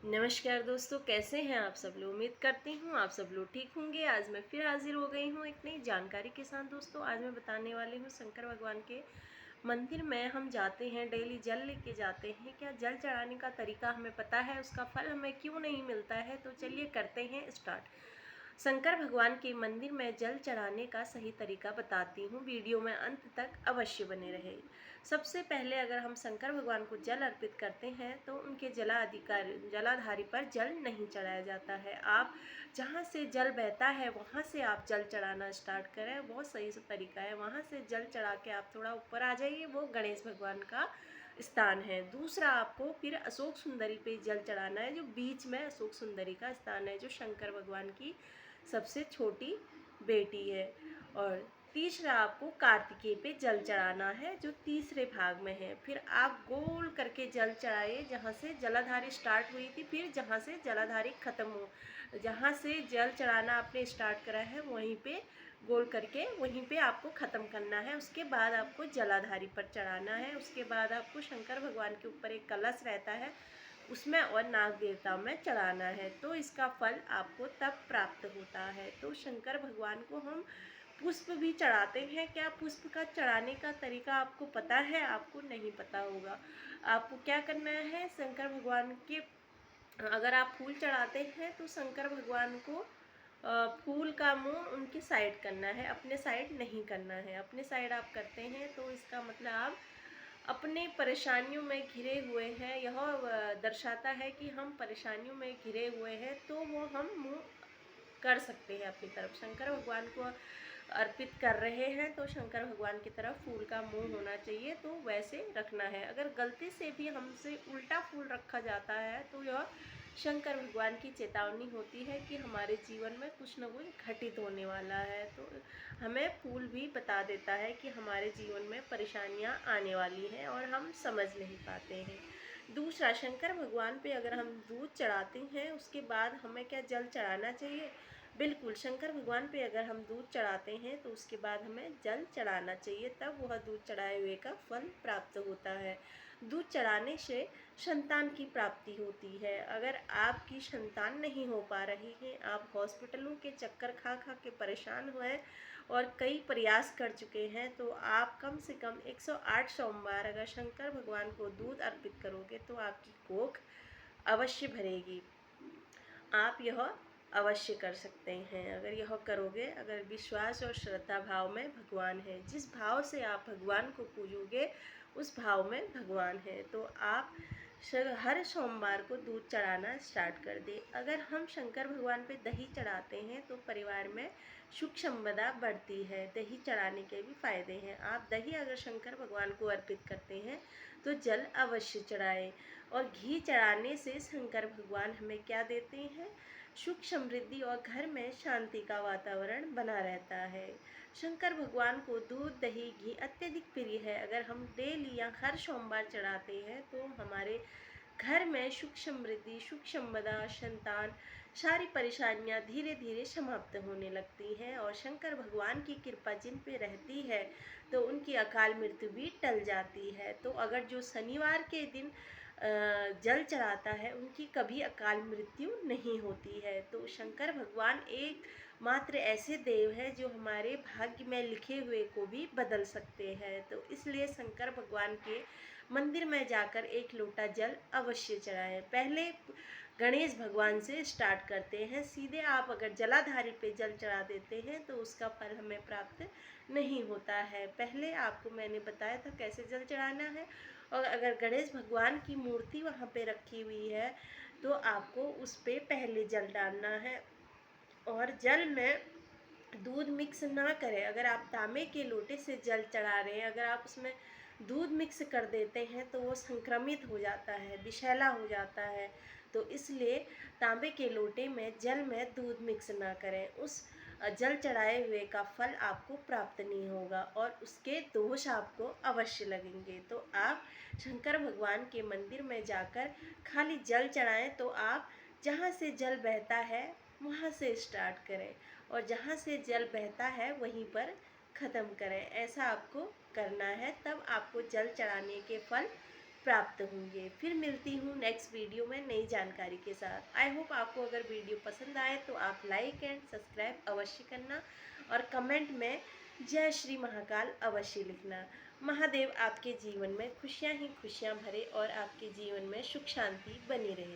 नमस्कार दोस्तों, कैसे हैं आप सब लोग। उम्मीद करती हूँ आप सब लोग ठीक होंगे। आज मैं फिर हाजिर हो गई हूँ एक नई जानकारी के साथ। दोस्तों आज मैं बताने वाली हूँ शंकर भगवान के मंदिर में हम जाते हैं, डेली जल लेके जाते हैं। क्या जल चढ़ाने का तरीका हमें पता है? उसका फल हमें क्यों नहीं मिलता है? तो चलिए करते हैं स्टार्ट। शंकर भगवान के मंदिर में जल चढ़ाने का सही तरीका बताती हूँ, वीडियो में अंत तक अवश्य बने रहे। सबसे पहले अगर हम शंकर भगवान को जल अर्पित करते हैं तो उनके जलाधारी पर जल नहीं चढ़ाया जाता है। आप जहाँ से जल बहता है वहाँ से आप जल चढ़ाना स्टार्ट करें, बहुत सही तरीका है। वहाँ से जल चढ़ा के आप थोड़ा ऊपर आ जाइए, वो गणेश भगवान का स्थान है। दूसरा, आपको फिर अशोक सुंदरी पे जल चढ़ाना है, जो बीच में अशोक सुंदरी का स्थान है, जो शंकर भगवान की सबसे छोटी बेटी है। और तीसरा, आपको कार्तिकेय पे जल चढ़ाना है, जो तीसरे भाग में है। फिर आप गोल करके जल चढ़ाइए, जहाँ से जलाधारी स्टार्ट हुई थी, फिर जहाँ से जलाधारी खत्म हो, जहाँ से जल चढ़ाना आपने स्टार्ट करा है वहीं पे गोल करके वहीं पे आपको ख़त्म करना है। उसके बाद आपको जलाधारी पर चढ़ाना है। उसके बाद आपको शंकर भगवान के ऊपर एक कलश रहता है, उसमें और नाग देवता में चढ़ाना है। तो इसका फल आपको तब प्राप्त होता है। तो शंकर भगवान को हम पुष्प भी चढ़ाते हैं। क्या पुष्प का चढ़ाने का तरीका आपको पता है? आपको नहीं पता होगा। आपको क्या करना है, शंकर भगवान के अगर आप फूल चढ़ाते हैं तो शंकर भगवान को फूल का मुंह उनकी साइड करना है, अपने साइड नहीं करना है। अपने साइड आप करते हैं तो इसका मतलब आप अपने परेशानियों में घिरे हुए हैं। यह दर्शाता है कि हम परेशानियों में घिरे हुए हैं, तो वो हम मुंह कर सकते हैं अपनी तरफ। शंकर भगवान को अर्पित कर रहे हैं तो शंकर भगवान की तरफ फूल का मुंह होना चाहिए, तो वैसे रखना है। अगर गलती से भी हमसे उल्टा फूल रखा जाता है तो यह शंकर भगवान की चेतावनी होती है कि हमारे जीवन में कुछ न कुछ घटित होने वाला है। तो हमें फूल भी बता देता है कि हमारे जीवन में परेशानियां आने वाली हैं और हम समझ नहीं पाते हैं। दूसरा, शंकर भगवान पे अगर हम दूध चढ़ाते हैं उसके बाद हमें क्या जल चढ़ाना चाहिए? बिल्कुल, शंकर भगवान पे अगर हम दूध चढ़ाते हैं तो उसके बाद हमें जल चढ़ाना चाहिए, तब वह दूध चढ़ाए हुए का फल प्राप्त होता है। दूध चढ़ाने से संतान की प्राप्ति होती है। अगर आपकी संतान नहीं हो पा रही है, आप हॉस्पिटलों के चक्कर खा खा के परेशान हुए और कई प्रयास कर चुके हैं, तो आप कम से कम 108 सोमवार अगर शंकर भगवान को दूध अर्पित करोगे तो आपकी कोख अवश्य भरेगी। आप यह अवश्य कर सकते हैं। अगर यह करोगे, अगर विश्वास और श्रद्धा भाव में भगवान है, जिस भाव से आप भगवान को पूजोगे उस भाव में भगवान है, तो आप हर सोमवार को दूध चढ़ाना स्टार्ट कर दें। अगर हम शंकर भगवान पे दही चढ़ाते हैं तो परिवार में सुख संपदा बढ़ती है। दही चढ़ाने के भी फायदे हैं। आप दही अगर शंकर भगवान को अर्पित करते हैं तो जल अवश्य चढ़ाएं। और घी चढ़ाने से शंकर भगवान हमें क्या देते हैं? सुख समृद्धि और घर में शांति का वातावरण बना रहता है। शंकर भगवान को दूध, दही, घी अत्यधिक प्रिय है। अगर हम डेली या हर सोमवार चढ़ाते हैं तो हमारे घर में सुख समृद्धि, सुख संपदा, संतान, सारी परेशानियां धीरे धीरे समाप्त होने लगती हैं। और शंकर भगवान की कृपा जिन पे रहती है तो उनकी अकाल मृत्यु भी टल जाती है। तो अगर जो शनिवार के दिन जल चढ़ाता है उनकी कभी अकाल मृत्यु नहीं होती है। तो शंकर भगवान एक मात्र ऐसे देव है जो हमारे भाग्य में लिखे हुए को भी बदल सकते हैं। तो इसलिए शंकर भगवान के मंदिर में जाकर एक लोटा जल अवश्य चढ़ाएं। पहले गणेश भगवान से स्टार्ट करते हैं। सीधे आप अगर जलाधारी पे जल चढ़ा देते हैं तो उसका फल हमें प्राप्त नहीं होता है। पहले आपको मैंने बताया था कैसे जल चढ़ाना है। और अगर गणेश भगवान की मूर्ति वहाँ पे रखी हुई है तो आपको उस पे पहले जल डालना है। और जल में दूध मिक्स ना करें। अगर आप तांबे के लोटे से जल चढ़ा रहे हैं, अगर आप उसमें दूध मिक्स कर देते हैं तो वो संक्रमित हो जाता है, विषैला हो जाता है। तो इसलिए तांबे के लोटे में जल में दूध मिक्स ना करें। उस जल चढ़ाए हुए का फल आपको प्राप्त नहीं होगा और उसके दोष आपको अवश्य लगेंगे। तो आप शंकर भगवान के मंदिर में जाकर खाली जल चढ़ाएं। तो आप जहाँ से जल बहता है वहाँ से स्टार्ट करें और जहाँ से जल बहता है वहीं पर ख़त्म करें। ऐसा आपको करना है, तब आपको जल चढ़ाने के फल प्राप्त होंगे। फिर मिलती हूँ नेक्स्ट वीडियो में नई जानकारी के साथ। आई होप आपको अगर वीडियो पसंद आए तो आप लाइक एंड सब्सक्राइब अवश्य करना और कमेंट में जय श्री महाकाल अवश्य लिखना। महादेव आपके जीवन में खुशियाँ ही खुशियाँ भरे और आपके जीवन में सुख शांति बनी रहे।